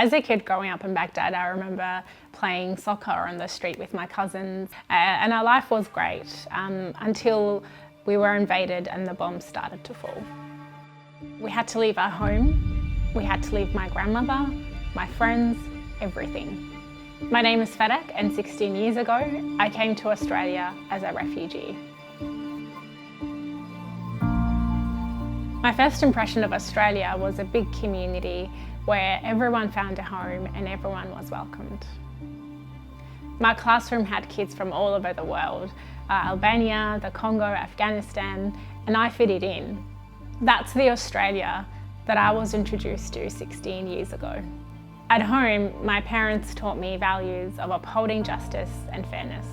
As a kid growing up in Baghdad, I remember playing soccer on the street with my cousins, and our life was great until we were invaded and the bombs started to fall. We had to leave our home, we had to leave my grandmother, my friends, everything. My name is Fadak, and 16 years ago, I came to Australia as a refugee. My first impression of Australia was a big community where everyone found a home and everyone was welcomed. My classroom had kids from all over the world, Albania, the Congo, Afghanistan, and I fitted in. That's the Australia that I was introduced to 16 years ago. At home, my parents taught me values of upholding justice and fairness.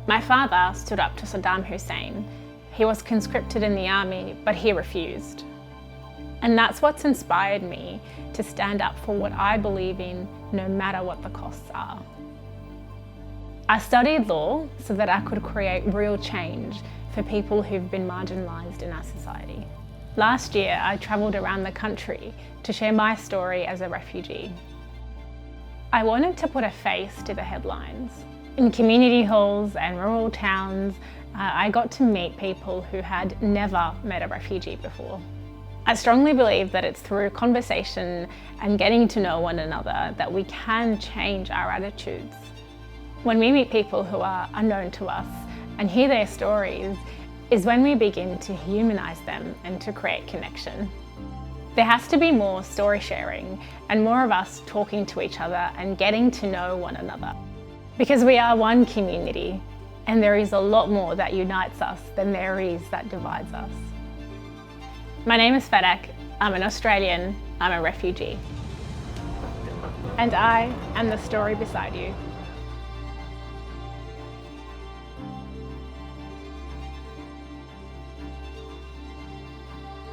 My father stood up to Saddam Hussein. He was conscripted in the army, but he refused. And that's what's inspired me to stand up for what I believe in, no matter what the costs are. I studied law so that I could create real change for people who've been marginalised in our society. Last year, I travelled around the country to share my story as a refugee. I wanted to put a face to the headlines. In community halls and rural towns, I got to meet people who had never met a refugee before. I strongly believe that it's through conversation and getting to know one another that we can change our attitudes. When we meet people who are unknown to us and hear their stories is when we begin to humanise them and to create connection. There has to be more story sharing and more of us talking to each other and getting to know one another. Because we are one community and there is a lot more that unites us than there is that divides us. My name is Fadak, I'm an Australian, I'm a refugee. And I am the story beside you.